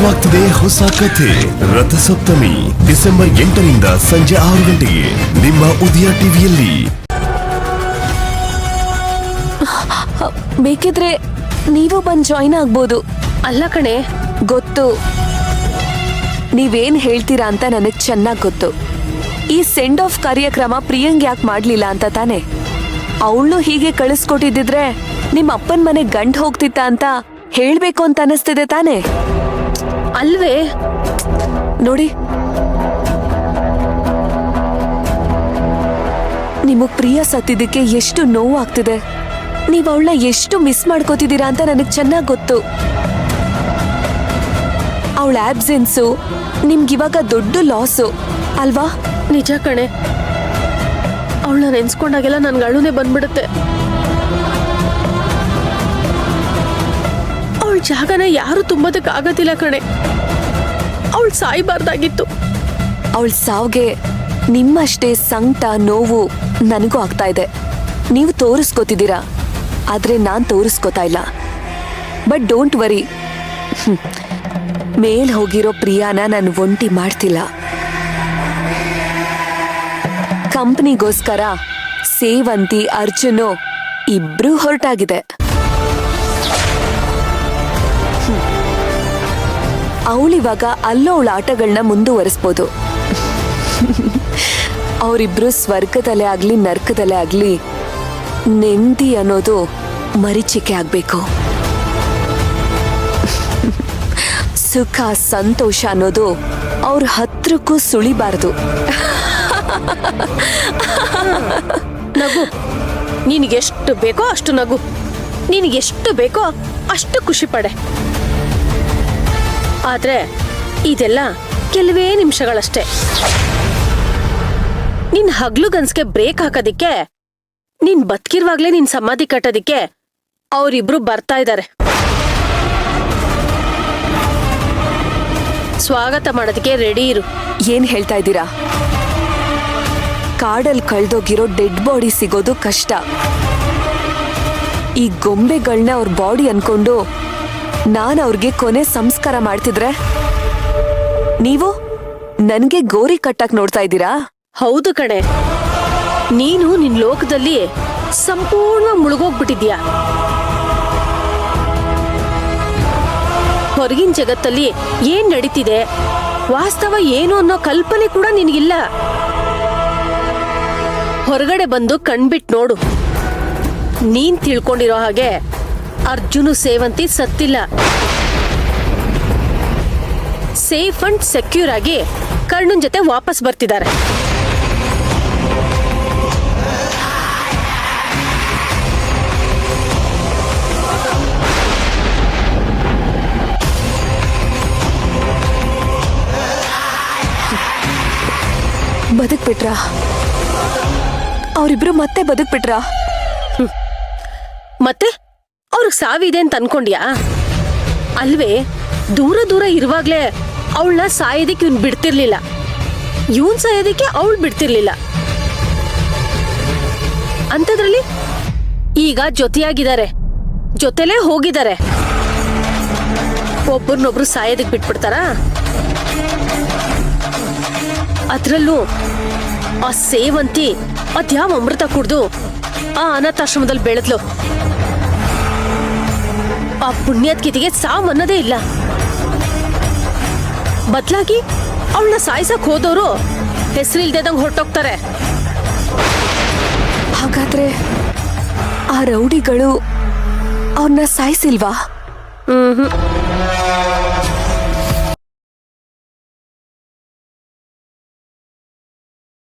ಶುರುವಾಗ್ತಿದೆ ಹೊಸ ಕಥೆ ರಥಸಪ್ತಮಿ ಡಿಸೆಂಬರ್ 8ರಿಂದ ಸಂಜೆ 6 ಗಂಟೆಗೆ ನಿಮ್ಮ ಉದಯ ಟಿವಿಯಲ್ಲಿ. ಬೇಕಿದ್ರೆ ನೀವು ಬಂದು ಜಾಯಿನ್ ಆಗ್ಬೋದು. ಅಲ್ಲ ಕಣೆ, ಗೊತ್ತು, ನೀವೇನ್ ಹೇಳ್ತೀರಾ ಅಂತ ನನಗ್ ಚೆನ್ನಾಗ್ ಗೊತ್ತು. ಈ ಸೆಂಡ್ ಆಫ್ ಕಾರ್ಯಕ್ರಮ ಪ್ರಿಯಂಗ್ ಯಾಕೆ ಮಾಡ್ಲಿಲ್ಲ ಅಂತ ತಾನೆ. ಅವಳು ಹೀಗೆ ಕಳಿಸ್ಕೊಟ್ಟಿದ್ರೆ ನಿಮ್ಮ ಅಪ್ಪನ ಮನೆ ಗಂಡ್ ಹೋಗ್ತಿತ್ತ ಅಂತ ಹೇಳ್ಬೇಕು ಅಂತ ಅನಿಸ್ತಿದೆ ತಾನೆ. ಅಲ್ವೇ? ನೋಡಿ, ನಿಮಗ್ ಪ್ರಿಯ ಸತ್ತಿದ್ದಕ್ಕೆ ಎಷ್ಟು ನೋವು ಆಗ್ತಿದೆ. ನೀವ್ ಅವಳನ್ನ ಎಷ್ಟು ಮಿಸ್ ಮಾಡ್ಕೋತಿದ್ದೀರಾ ಅಂತ ನನಗ್ ಚೆನ್ನಾಗ್ ಗೊತ್ತು. ಅವಳ ಆಬ್ಸೆನ್ಸು ನಿಮ್ಗಿವಾಗ ದೊಡ್ಡ ಲಾಸು ಅಲ್ವಾ? ನಿಜ ಕಣೆ, ಅವಳನ್ನ ನೆನ್ಸ್ಕೊಂಡಾಗೆಲ್ಲ ನನ್ಗೆ ಅಳುನೇ ಬಂದ್ಬಿಡುತ್ತೆ. ಅವಳ ಜಾಗನ ಯಾರು ತುಂಬೋದಕ್ಕಾಗತ್ತಿಲ್ಲ ಕಣೆ. ಅವಳು ಸಾಯ್ಬಾರ್ದಾಗಿತ್ತು. ಅವಳ ಸಾವ್ಗೆ ನಿಮ್ಮಷ್ಟೇ ಸಂಕಟ ನೋವು ನನಗೂ ಆಗ್ತಾ ಇದೆ. ನೀವು ತೋರಿಸ್ಕೋತಿದ್ದೀರಾ, ಆದ್ರೆ ನಾನ್ ತೋರಿಸ್ಕೋತಾ ಇಲ್ಲ. ಬಟ್ ಡೋಂಟ್ ವರಿ, ಮೇಲ್ ಹೋಗಿರೋ ಪ್ರಿಯಾನ ನಾನು ಒಂಟಿ ಮಾಡ್ತಿಲ್ಲ. ಕಂಪ್ನಿಗೋಸ್ಕರ ಸೇವಂತಿ ಅರ್ಜುನು ಇಬ್ರು ಹೊರಟಾಗಿದೆ. ಅವಳಿವಾಗ ಅಲ್ಲೋಳ ಆಟಗಳನ್ನ ಮುಂದುವರಿಸ್ಬೋದು. ಅವರಿಬ್ರು ಸ್ವರ್ಗದಲ್ಲೇ ಆಗ್ಲಿ ನರ್ಕದಲ್ಲೇ ಆಗ್ಲಿ ನೆಮ್ಮದಿ ಅನ್ನೋದು ಮರೀಚಿಕೆ ಆಗ್ಬೇಕು. ಸುಖ ಸಂತೋಷ ಅನ್ನೋದು ಅವ್ರ ಹತ್ರಕ್ಕೂ ಸುಳಿಬಾರ್ದು. ನಗು, ನಿನಗೆಷ್ಟು ಬೇಕೋ ಅಷ್ಟು ನಗು, ನಿನಗೆಷ್ಟು ಬೇಕೋ ಅಷ್ಟು ಖುಷಿ ಪಡೆ. ಆದ್ರೆ ಇದೆಲ್ಲ ಕೆಲವೇ ನಿಮಿಷಗಳಷ್ಟೇ. ನಿನ್ ಹಗ್ಲುಗನ್ಸ್ಗೆ ಬ್ರೇಕ್ ಹಾಕೋದಿಕ್ಕೆ, ನೀನ್ ಬದುಕಿರುವಾಗ್ಲೇ ನಿನ್ ಸಮಾಧಿ ಕಟ್ಟೋದಿಕ್ಕೆ ಅವರಿಬ್ರು ಬರ್ತಾ ಇದ್ದಾರೆ. ಸ್ವಾಗತ ಮಾಡೋದಕ್ಕೆ ರೆಡಿ ಇರು. ಏನ್ ಹೇಳ್ತಾ ಇದ್ದೀರಾ? ಕಾಡಲ್ ಕಳ್ದೋಗಿರೋ ಡೆಡ್ ಬಾಡಿ ಸಿಗೋದು ಕಷ್ಟ. ಈ ಗೊಂಬೆಗಳನ್ನ ಅವ್ರ ಬಾಡಿ ಅನ್ಕೊಂಡು ನಾನು ಅವ್ರಿಗೆ ಕೊನೆ ಸಂಸ್ಕಾರ ಮಾಡ್ತಿದ್ರೆ ನೀವು ನನ್ಗೆ ಗೋರಿ ಕಟ್ಟಕ್ ನೋಡ್ತಾ ಇದ್ದೀರಾ? ಹೌದು ಕಣೆ, ನೀನು ನಿನ್ ಲೋಕದಲ್ಲಿ ಸಂಪೂರ್ಣ ಮುಳುಗೋಗ್ಬಿಟ್ಟಿದ್ಯಾ. ಹೊರಗಿನ ಜಗತ್ತಲ್ಲಿ ಏನ್ ನಡೀತಿದೆ, ವಾಸ್ತವ ಏನು ಅನ್ನೋ ಕಲ್ಪನೆ ಕೂಡ ನಿನಗಿಲ್ಲ. ಹೊರಗಡೆ ಬಂದು ಕಣ್ಬಿಟ್ ನೋಡು. ನೀನ್ ತಿಳ್ಕೊಂಡಿರೋ ಹಾಗೆ ಅರ್ಜುನು ಸೇವಂತಿ ಸತ್ತಿಲ್ಲ. ಸೇಫ್ ಅಂಡ್ ಸೆಕ್ಯೂರ್ ಆಗಿ ಕರ್ಣನ್ ಜೊತೆ ವಾಪಸ್ ಬರ್ತಿದ್ದಾರೆ. ಬದುಕ್ಬಿಟ್ರಾ? ಅವರಿಬ್ರು ಮತ್ತೆ ಬದುಕ್ಬಿಟ್ರಾ? ಮತ್ತೆ ಅವ್ರಿಗೆ ಸಾವಿದೆ ಅಂತ ಅನ್ಕೊಂಡ್ಯಾ? ಅಲ್ವೇ, ದೂರ ದೂರ ಇರುವಾಗ್ಲೇ ಅವಳನ್ನ ಸಾಯೋದಿಕ್ಕೆ ಇವ್ನ್ ಬಿಡ್ತಿರ್ಲಿಲ್ಲ, ಇವನ್ ಸಾಯೋದಿಕ್ಕೆ ಅವಳು ಬಿಡ್ತಿರ್ಲಿಲ್ಲ. ಅಂಥದ್ರಲ್ಲಿ ಈಗ ಜೊತೆಯಾಗಿದ್ದಾರೆ, ಜೊತೆಲೇ ಹೋಗಿದ್ದಾರೆ. ಒಬ್ಬರನ್ನೊಬ್ರು ಸಾಯೋದಿಕ್ ಬಿಟ್ಬಿಡ್ತಾರ? ಅದ್ರಲ್ಲೂ ಆ ಸೇವಂತಿ ಅದ್ಯಾವ ಅಮೃತ ಕುಡ್ದು ಆ ಅನಾಥಾಶ್ರಮದಲ್ಲಿ ಬೆಳೆದ್ಲು. ಆ ಪುಣ್ಯಾತ್ಕಿತಿಗೆ ಸಾವು ಅನ್ನೋದೇ ಇಲ್ಲ. ಬದ್ಲಾಗಿ ಅವಳನ್ನ ಸಾಯ್ಸಕ್ ಹೋದವರು ಹೆಸರಿಲ್ದೇದಂಗ್ ಹೊರಟೋಗ್ತಾರೆ. ಹಾಗಾದ್ರೆ ಆ ರೌಡಿಗಳು ಅವ್ರನ್ನ ಸಾಯಿಸಿಲ್ವಾ?